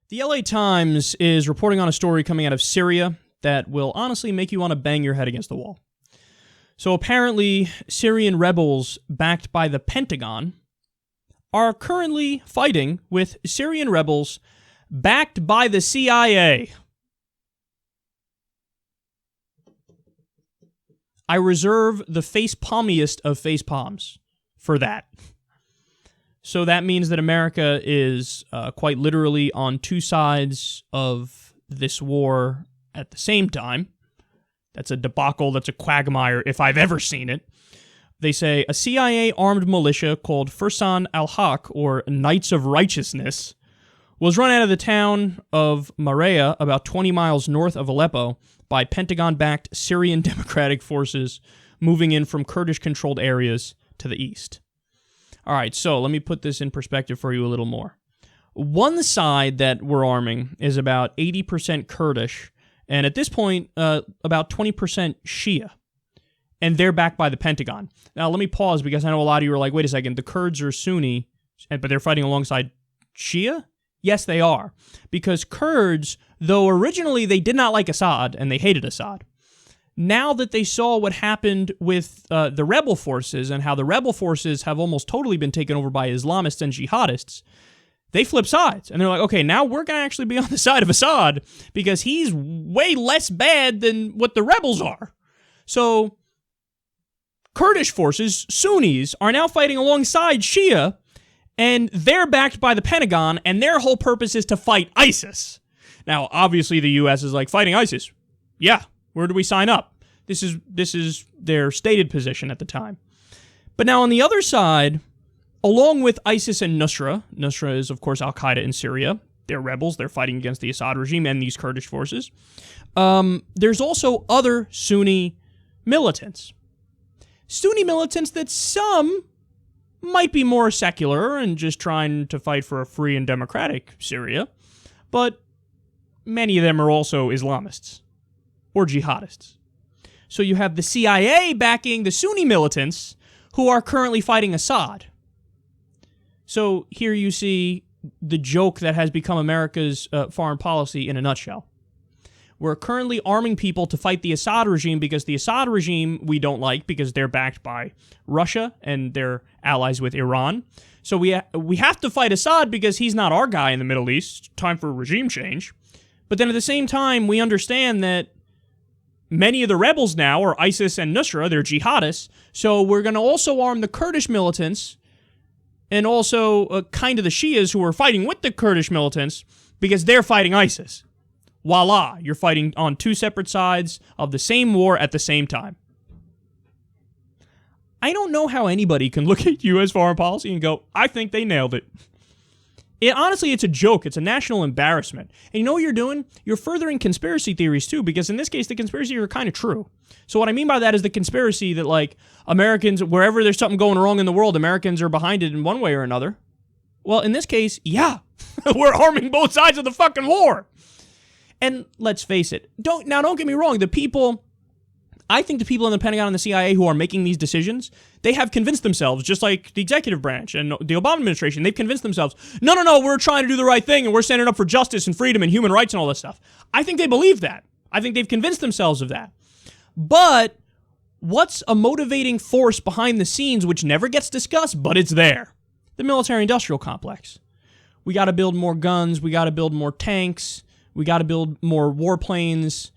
The LA Times is reporting on a story coming out of Syria that will honestly make you want to bang your head against the wall. So apparently, Syrian rebels backed by the Pentagon are currently fighting with Syrian rebels backed by the CIA. I reserve the face-palmiest of face-palms for that. So that means that America is quite literally on two sides of this war at the same time. That's a debacle, that's a quagmire if I've ever seen it. They say a CIA-armed militia called Fursan al-Haq, or Knights of Righteousness, was run out of the town of Maraya, about 20 miles north of Aleppo, by Pentagon-backed Syrian Democratic forces moving in from Kurdish-controlled areas to the east. All right, so let me put this in perspective for you a little more. One side that we're arming is about 80% Kurdish, and at this point, about 20% Shia. And they're backed by the Pentagon. Now, let me pause because I know a lot of you are like, wait a second, the Kurds are Sunni, but they're fighting alongside Shia? Yes, they are. Because Kurds, though originally they did not like Assad, and they hated Assad, now that they saw what happened with the rebel forces and how the rebel forces have almost totally been taken over by Islamists and jihadists, they flip sides. And they're like, okay, now we're going to actually be on the side of Assad because he's way less bad than what the rebels are. So Kurdish forces, Sunnis, are now fighting alongside Shia, and they're backed by the Pentagon, and their whole purpose is to fight ISIS. Now, obviously, the U.S. is like, fighting ISIS? Yeah. Where do we sign up? This is their stated position at the time. But now on the other side, along with ISIS and Nusra is, of course, Al-Qaeda in Syria. They're rebels. They're fighting against the Assad regime and these Kurdish forces. There's also other Sunni militants. Sunni militants that some might be more secular and just trying to fight for a free and democratic Syria, but many of them are also Islamists or jihadists. So you have the CIA backing the Sunni militants who are currently fighting Assad. So here you see the joke that has become America's foreign policy in a nutshell. We're currently arming people to fight the Assad regime because the Assad regime we don't like because they're backed by Russia and they're allies with Iran. So we have to fight Assad because he's not our guy in the Middle East. Time for regime change. But then at the same time, we understand that many of the rebels now are ISIS and Nusra, they're jihadists, so we're going to also arm the Kurdish militants and also kind of the Shias who are fighting with the Kurdish militants because they're fighting ISIS. Voila, you're fighting on two separate sides of the same war at the same time. I don't know how anybody can look at U.S. foreign policy and go, I think they nailed it. Honestly, it's a joke. It's a national embarrassment. And you know what you're doing? You're furthering conspiracy theories, too, because in this case, the conspiracies are kind of true. So what I mean by that is the conspiracy that, like, Americans, wherever there's something going wrong in the world, Americans are behind it in one way or another. Well, in this case, yeah. We're arming both sides of the fucking war. And let's face it. Don't get me wrong. I think the people in the Pentagon and the CIA who are making these decisions, they have convinced themselves, just like the executive branch and the Obama administration, they've convinced themselves, no, we're trying to do the right thing and we're standing up for justice and freedom and human rights and all this stuff. I think they believe that. I think they've convinced themselves of that. But what's a motivating force behind the scenes which never gets discussed, but it's there? The military-industrial complex. We got to build more guns. We got to build more tanks. We got to build more warplanes.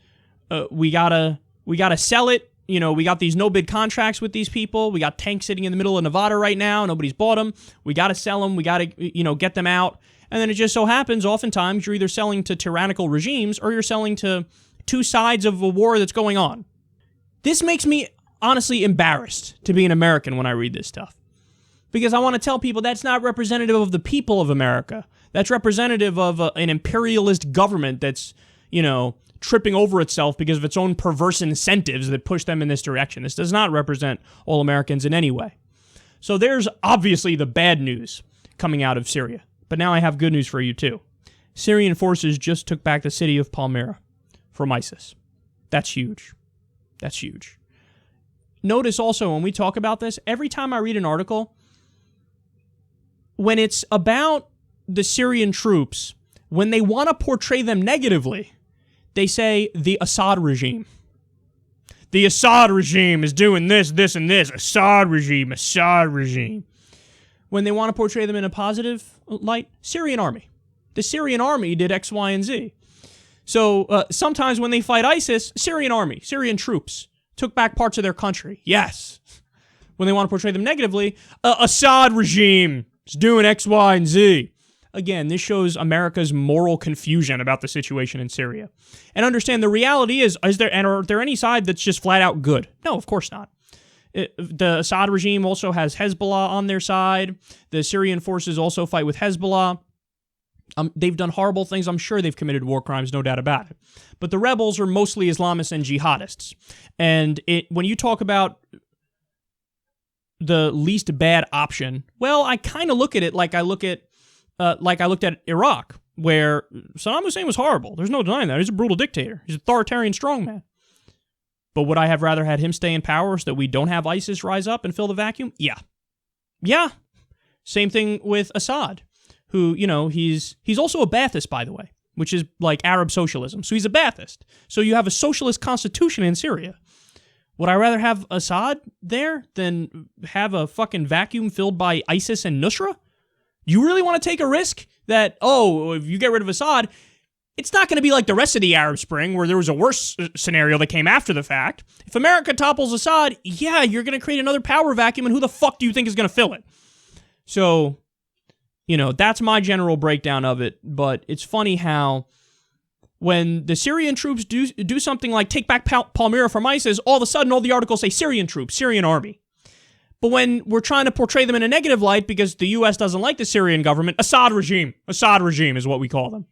We got to sell it. You know, we got these no-bid contracts with these people. We got tanks sitting in the middle of Nevada right now. Nobody's bought them. We got to sell them. We got to, get them out. And then it just so happens, oftentimes, you're either selling to tyrannical regimes or you're selling to two sides of a war that's going on. This makes me, honestly, embarrassed to be an American when I read this stuff. Because I want to tell people that's not representative of the people of America. That's representative of an imperialist government that's, tripping over itself because of its own perverse incentives that push them in this direction. This does not represent all Americans in any way. So there's obviously the bad news coming out of Syria. But now I have good news for you too. Syrian forces just took back the city of Palmyra from ISIS. That's huge. That's huge. Notice also when we talk about this, every time I read an article, when it's about the Syrian troops When they want to portray them negatively, they say the Assad regime. The Assad regime is doing this, this, and this. Assad regime, Assad regime. When they want to portray them in a positive light, Syrian army. The Syrian army did X, Y, and Z. So sometimes when they fight ISIS, Syrian army, Syrian troops took back parts of their country. Yes. When they want to portray them negatively, Assad regime is doing X, Y, and Z. Again, this shows America's moral confusion about the situation in Syria. And understand the reality are there any side that's just flat out good? No, of course not. The Assad regime also has Hezbollah on their side. The Syrian forces also fight with Hezbollah. They've done horrible things. I'm sure they've committed war crimes, no doubt about it. But the rebels are mostly Islamists and jihadists. And when you talk about the least bad option, well, I kind of look at it like I looked at Iraq, where Saddam Hussein was horrible. There's no denying that. He's a brutal dictator. He's an authoritarian strongman. But would I have rather had him stay in power so that we don't have ISIS rise up and fill the vacuum? Yeah. Yeah. Same thing with Assad, who, he's also a Ba'athist, by the way, which is like Arab socialism. So he's a Ba'athist. So you have a socialist constitution in Syria. Would I rather have Assad there than have a fucking vacuum filled by ISIS and Nusra? You really want to take a risk that, if you get rid of Assad, it's not going to be like the rest of the Arab Spring where there was a worse scenario that came after the fact. If America topples Assad, yeah, you're going to create another power vacuum, and who the fuck do you think is going to fill it? So, that's my general breakdown of it, but it's funny how when the Syrian troops do something like take back Palmyra from ISIS, all of a sudden all the articles say Syrian troops, Syrian army. But when we're trying to portray them in a negative light because the U.S. doesn't like the Syrian government, Assad regime is what we call them.